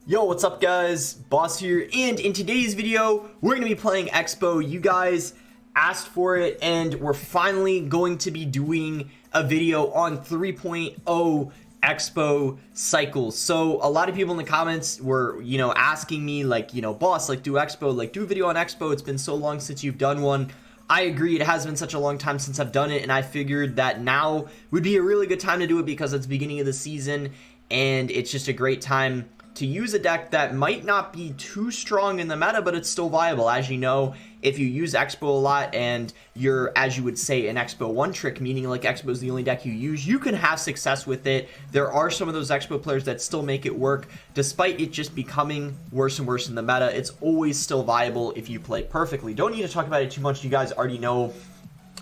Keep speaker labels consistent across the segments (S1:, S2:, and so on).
S1: Yo, what's up guys? Boss here, and in today's video, we're going to be playing Expo. You guys asked for it, and we're finally going to be doing a video on 3.0 Expo cycles. So a lot of people in the comments were, asking me like, boss, like do Expo, like do a video on Expo. It's been so long since you've done one. I agree, it has been such a long time since I've done it, and I figured that now would be a really good time to do it because it's the beginning of the season, and it's just a great time to use a deck that might not be too strong in the meta, but it's still viable. As you know, if you use Expo a lot and you're, as you would say, an Expo one trick, meaning like Expo is the only deck you use, you can have success with it. There are some of those Expo players that still make it work, despite it just becoming worse and worse in the meta. It's always still viable if you play perfectly. Don't need to talk about it too much. You guys already know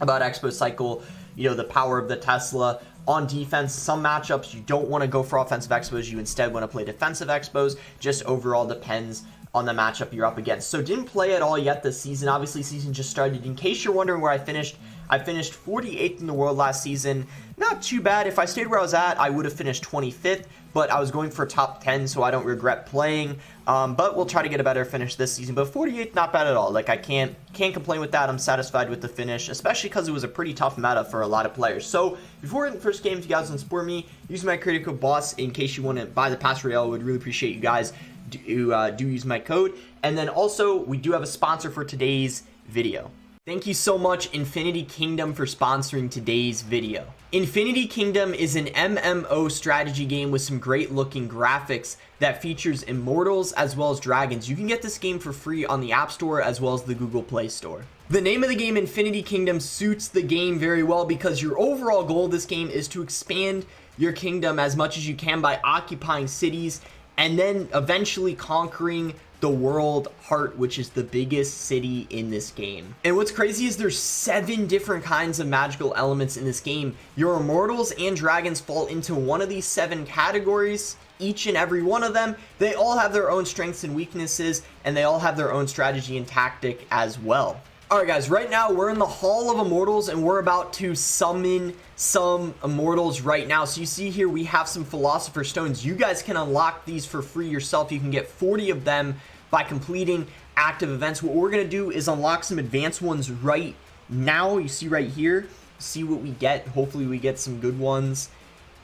S1: about Expo cycle, the power of the Tesla. On defense, some matchups you don't want to go for offensive expos, you instead want to play defensive expos. Just overall depends on the matchup you're up against. So didn't play at all yet this season. Obviously season just started. In case you're wondering where I finished 48th in the world last season. Not too bad. If I stayed where I was at, I would have finished 25th, but I was going for top 10, so I don't regret playing. But we'll try to get a better finish this season. But 48th, not bad at all. Like, I can't complain with that. I'm satisfied with the finish, especially because it was a pretty tough meta for a lot of players. So before in the first game, if you guys want to support me, use my credit code BOSS in case you want to buy the pass ROYALE. I would really appreciate you guys do use my code. And then also, we do have a sponsor for today's video. Thank you so much, Infinity Kingdom, for sponsoring today's video. Infinity Kingdom is an MMO strategy game with some great looking graphics that features immortals as well as dragons. You can get this game for free on the App Store as well as the Google Play Store. The name of the game, Infinity Kingdom, suits the game very well because your overall goal of this game is to expand your kingdom as much as you can by occupying cities and then eventually conquering the world heart, which is the biggest city in this game. And what's crazy is there's 7 different kinds of magical elements in this game. Your immortals and dragons fall into one of these 7 categories. Each and every one of them, they all have their own strengths and weaknesses, and they all have their own strategy and tactic as well. Alright guys, right now we're in the Hall of Immortals and we're about to summon some immortals right now. So you see here we have some Philosopher Stones. You guys can unlock these for free yourself. You can get 40 of them by completing active events. What we're going to do is unlock some advanced ones right now. You see right here, see what we get. Hopefully we get some good ones.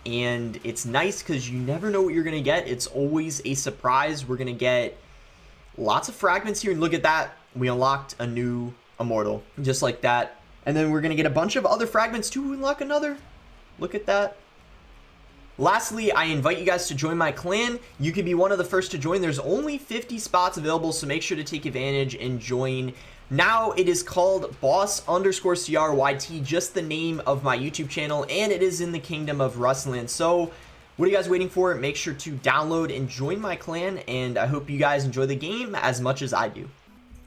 S1: And it's nice because you never know what you're going to get. It's always a surprise. We're going to get lots of fragments here. And look at that. We unlocked a new immortal just like that, and then we're gonna get a bunch of other fragments to unlock another. Look at that. Lastly, I invite you guys to join my clan. You can be one of the first to join. There's only 50 spots available, so make sure to take advantage and join now. It is called boss_CRYT, just the name of my YouTube channel, and it is in the kingdom of Ruslan. So what are you guys waiting for? Make sure to download and join my clan, and I hope you guys enjoy the game as much as I do.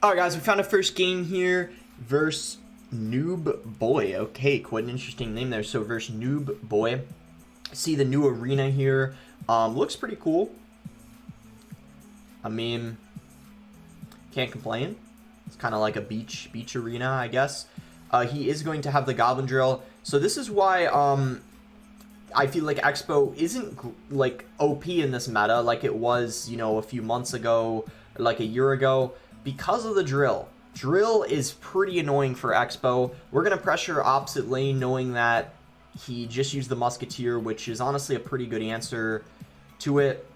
S1: Alright guys, we found a first game here versus Noob Boy. Okay, quite an interesting name there. So versus Noob Boy. See the new arena here. Looks pretty cool. I mean, can't complain. It's kind of like a beach arena, I guess. He is going to have the Goblin Drill. So this is why I feel like Expo isn't like OP in this meta like it was, a few months ago, or like a year ago. Because of the drill. Drill is pretty annoying for Expo. We're going to pressure opposite lane knowing that he just used the Musketeer, which is honestly a pretty good answer to it.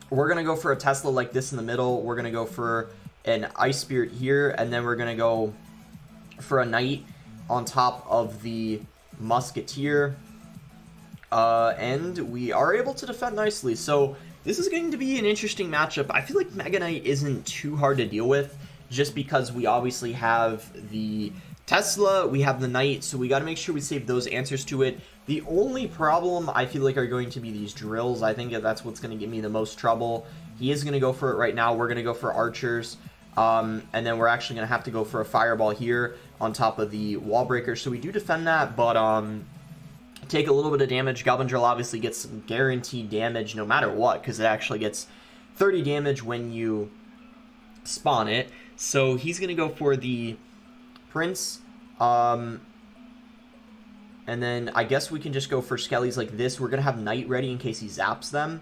S1: We're going to go for a Tesla like this in the middle. We're going to go for an Ice Spirit here, and then we're going to go for a Knight on top of the Musketeer. And we are able to defend nicely. So this is going to be an interesting matchup. I feel like Mega Knight isn't too hard to deal with just because we obviously have the Tesla, we have the Knight, so we got to make sure we save those answers to it. The only problem I feel like are going to be these drills. I think that's what's going to give me the most trouble. He is going to go for it right now. We're going to go for archers, and then we're actually going to have to go for a fireball here on top of the wall breaker. So we do defend that, but take a little bit of damage. Goblin Drill obviously gets some guaranteed damage no matter what, because it actually gets 30 damage when you spawn it. So he's going to go for the Prince. And then I guess we can just go for Skellies like this. We're going to have Knight ready in case he zaps them.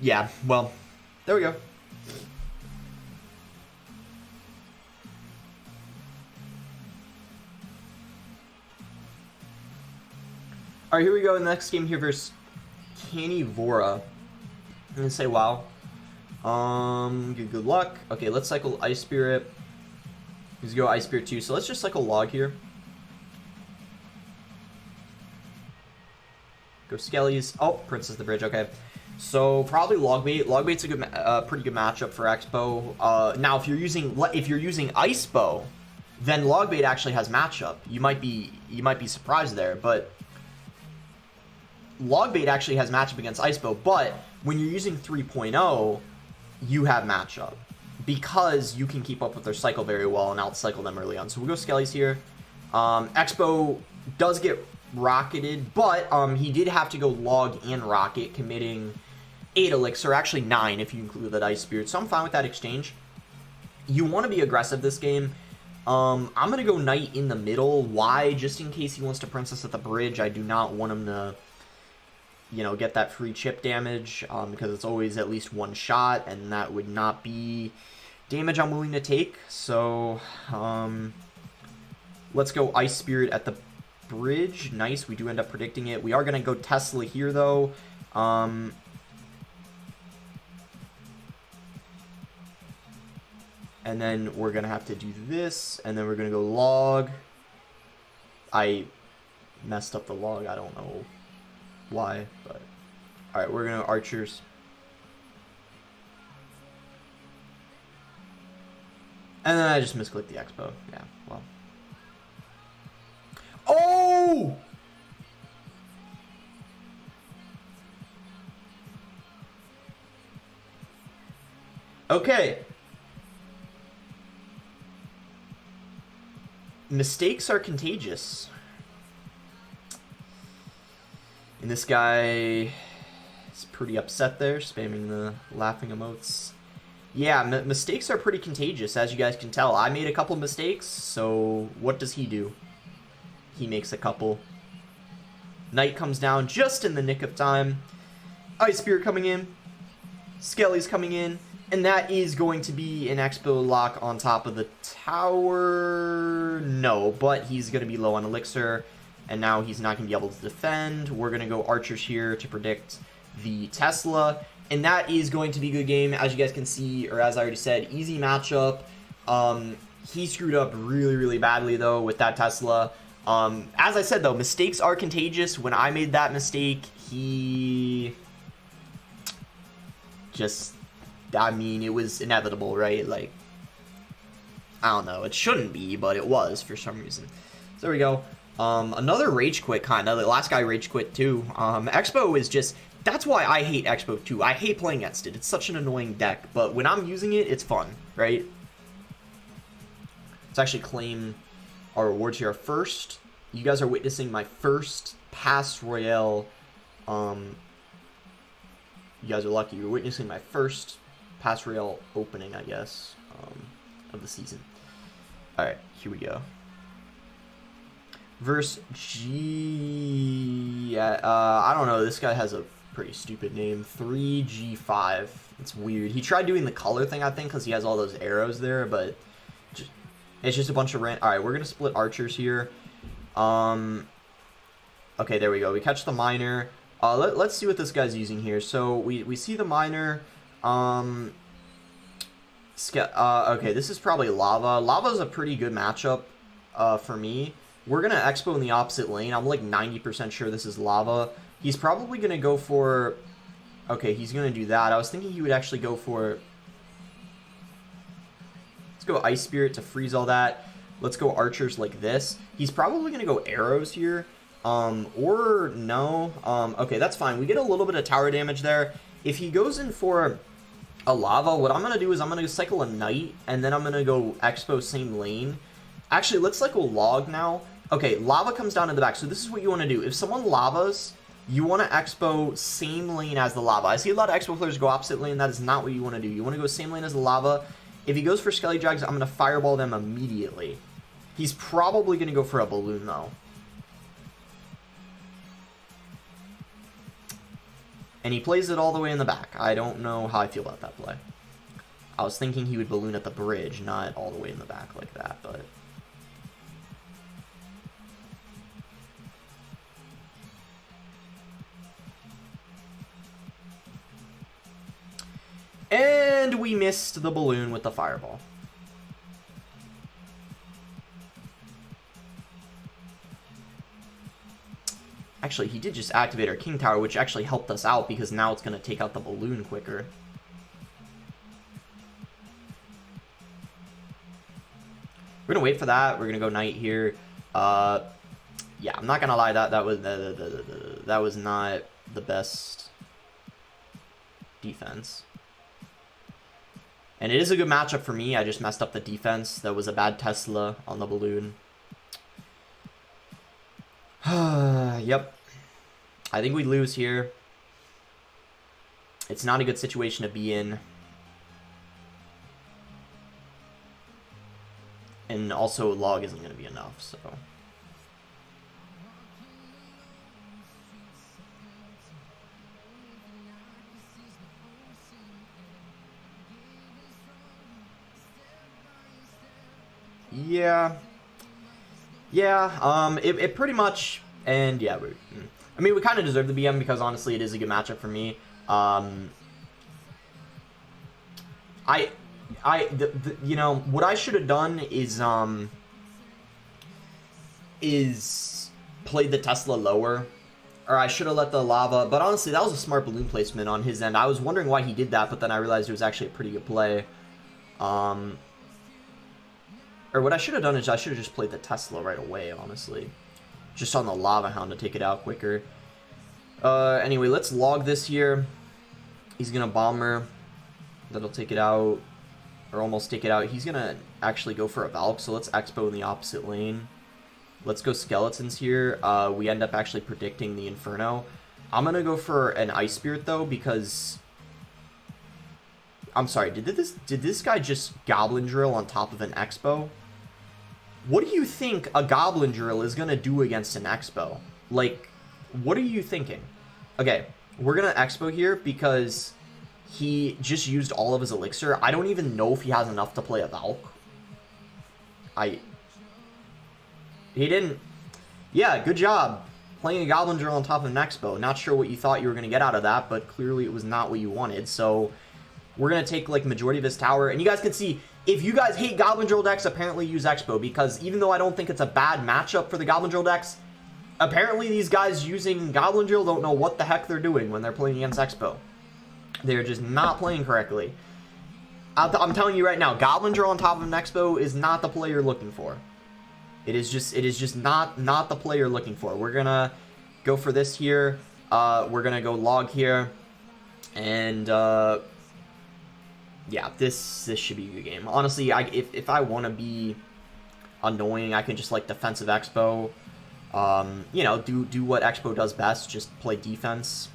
S1: Yeah, well, there we go. All right, here we go. In the next game here versus Canivora. I'm gonna say wow. Good luck. Okay, let's cycle Ice Spirit. Let's go Ice Spirit 2. So let's just cycle Log here. Go Skellies. Oh, Princess the Bridge. Okay. So probably Logbait. Logbait's a good, pretty good matchup for Expo. Now, if you're using Ice Bow, then Logbait actually has matchup. You might be surprised there, but Logbait actually has matchup against Ice Bow. But when you're using 3.0, you have matchup because you can keep up with their cycle very well and outcycle them early on. So we'll go Skellies here. Expo does get rocketed, but he did have to go Log and Rocket, committing 8 Elixir, actually 9 if you include that Ice Spirit. So I'm fine with that exchange. You want to be aggressive this game. I'm going to go Knight in the middle. Why? Just in case he wants to Princess at the bridge. I do not want him to, you know, get that free chip damage, because it's always at least one shot, and that would not be damage I'm willing to take. So, let's go Ice Spirit at the bridge. Nice, we do end up predicting it. We are going to go Tesla here, though. And then we're going to have to do this, and then we're going to go Log. I messed up the Log, I don't know why, but alright, we're gonna Archers. And then I just misclicked the Expo. Yeah, well. Oh! Okay. Mistakes are contagious. And this guy is pretty upset there, spamming the laughing emotes. Yeah, mistakes are pretty contagious, as you guys can tell. I made a couple mistakes, so what does he do? He makes a couple. Knight comes down just in the nick of time. Ice Spirit coming in. Skelly's coming in. And that is going to be an Expo lock on top of the tower. No, but he's going to be low on Elixir. And now he's not going to be able to defend. We're going to go Archers here to predict the Tesla. And that is going to be a good game. As you guys can see, or as I already said, easy matchup. He screwed up really, really badly, though, with that Tesla. As I said, though, mistakes are contagious. When I made that mistake, he just, I mean, it was inevitable, right? Like, I don't know. It shouldn't be, but it was for some reason. So there we go. Another rage quit, kind of. The last guy rage quit, too. Expo is just, that's why I hate Expo, too. I hate playing against it. It's such an annoying deck, but when I'm using it, it's fun, right? Let's actually claim our rewards here. First, you guys are witnessing my first pass Royale. You guys are lucky. You're witnessing my first pass Royale opening, I guess, of the season. Alright, here we go. Verse G... I don't know. This guy has a pretty stupid name. 3G5. It's weird. He tried doing the color thing, I think, because he has all those arrows there, but it's just a bunch of random... Alright, we're going to split Archers here. Okay, there we go. We catch the Miner. Let's see what this guy's using here. So, we see the Miner. Okay, this is probably Lava. Lava's a pretty good matchup for me. We're going to Expo in the opposite lane. I'm like 90% sure this is Lava. He's probably going to go for... Okay, he's going to do that. I was thinking he would actually go for... Let's go Ice Spirit to freeze all that. Let's go Archers like this. He's probably going to go Arrows here. Or no. Okay, that's fine. We get a little bit of tower damage there. If he goes in for a Lava, what I'm going to do is I'm going to cycle a Knight, and then I'm going to go Expo same lane. Actually, let's cycle Log now. Okay, Lava comes down in the back. So this is what you want to do. If someone Lavas, you want to Expo same lane as the Lava. I see a lot of Expo players go opposite lane. That is not what you want to do. You want to go same lane as the Lava. If he goes for Skelly Drags, I'm going to Fireball them immediately. He's probably going to go for a Balloon, though. And he plays it all the way in the back. I don't know how I feel about that play. I was thinking he would balloon at the bridge, not all the way in the back like that, but... And we missed the balloon with the fireball. Actually, he did just activate our king tower, which actually helped us out because now it's going to take out the balloon quicker. We're going to wait for that. We're going to go knight here. Yeah, I'm not going to lie. That was not the best defense. And it is a good matchup for me. I just messed up the defense. That was a bad Tesla on the balloon. Yep. I think we lose here. It's not a good situation to be in. And also log isn't going to be enough, so... Yeah. Yeah, it pretty much, and yeah, I mean, we kind of deserve the BM because honestly, it is a good matchup for me. You know, what I should have done is played the Tesla lower, or I should have let the lava, but honestly, that was a smart balloon placement on his end. I was wondering why he did that, but then I realized it was actually a pretty good play. Or what I should have done is I should have just played the Tesla right away, honestly. Just on the Lava Hound to take it out quicker. Anyway, let's log this here. He's going to Bomber. That'll take it out. Or almost take it out. He's going to actually go for a Valk, so let's Expo in the opposite lane. Let's go Skeletons here. We end up actually predicting the Inferno. I'm going to go for an Ice Spirit, though, because... I'm sorry, did this guy just Goblin Drill on top of an Expo? What do you think a Goblin Drill is going to do against an Expo? Like, what are you thinking? Okay, we're going to Expo here because he just used all of his Elixir. I don't even know if he has enough to play a Valk. He didn't. Yeah, good job. Playing a Goblin Drill on top of an Expo. Not sure what you thought you were going to get out of that, but clearly it was not what you wanted, so... We're going to take, like, majority of his tower. And you guys can see, if you guys hate Goblin Drill decks, apparently use Expo. Because even though I don't think it's a bad matchup for the Goblin Drill decks, apparently these guys using Goblin Drill don't know what the heck they're doing when they're playing against Expo. They're just not playing correctly. I'm telling you right now, Goblin Drill on top of an Expo is not the play you're looking for. It is just not the play you're looking for. We're going to go for this here. We're going to go log here. And... yeah, this should be a good game. Honestly, if I want to be annoying, I can just, like, defensive Expo. You know, do what Expo does best, just play defense.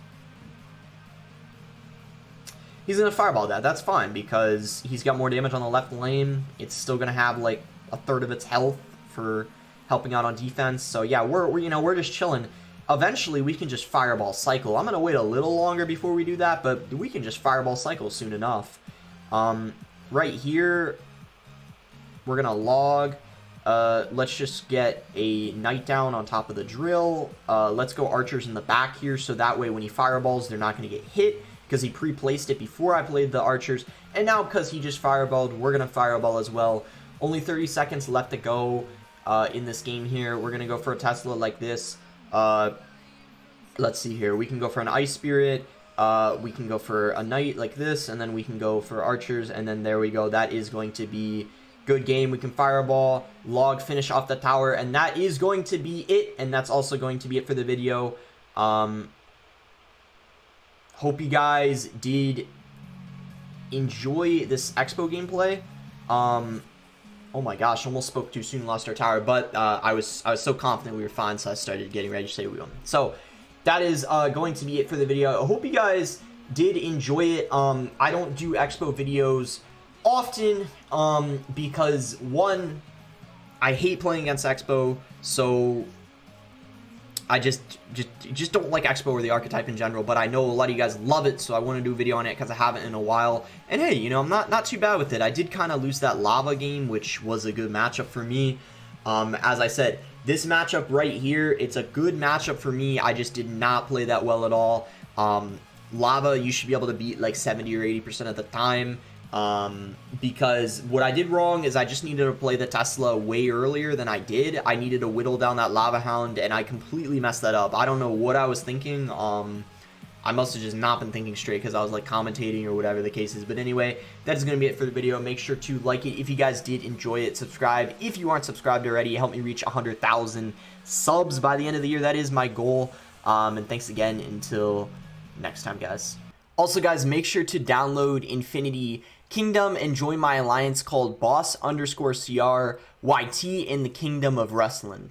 S1: He's going to fireball that. That's fine, because he's got more damage on the left lane. It's still going to have, like, a third of its health for helping out on defense. So, yeah, we're just chilling. Eventually, we can just fireball cycle. I'm going to wait a little longer before we do that, but we can just fireball cycle soon enough. Right here, we're gonna log. Let's just get a Knight down on top of the drill. Let's go archers in the back here, so that way when he fireballs, they're not gonna get hit, because he pre-placed it before I played the archers. And now, because he just fireballed, we're gonna fireball as well. Only 30 seconds left to go in this game here. We're gonna go for a Tesla like this. Let's see here. We can go for an Ice Spirit. We can go for a Knight like this, and then we can go for archers, and then there we go. That is going to be good game. We can fireball, log, finish off the tower, and that is going to be it, and that's also going to be it for the video. Hope you guys did enjoy this Expo gameplay. Oh my gosh, almost spoke too soon, lost our tower, but I was so confident we were fine, so I started getting ready to say we won. So that is going to be it for the video. I hope you guys did enjoy it. I don't do Expo videos often because, one, I hate playing against Expo, so I just don't like Expo or the archetype in general, but I know a lot of you guys love it, so I want to do a video on it because I haven't in a while. And hey, you know, I'm not too bad with it. I did kind of lose that lava game, which was a good matchup for me. As I said, this matchup right here, it's a good matchup for me. I just did not play that well at all. Lava, you should be able to beat like 70 or 80% of the time. Because what I did wrong is I just needed to play the Tesla way earlier than I did. I needed to whittle down that Lava Hound, and I completely messed that up. I don't know what I was thinking. I must have just not been thinking straight because I was like commentating or whatever the case is. But anyway, that is going to be it for the video. Make sure to like it if you guys did enjoy it. Subscribe if you aren't subscribed already. Help me reach 100,000 subs by the end of the year. That is my goal. And thanks again until next time, guys. Also, guys, make sure to download Infinity Kingdom and join my alliance called boss_cr YT in the Kingdom of Ruslan.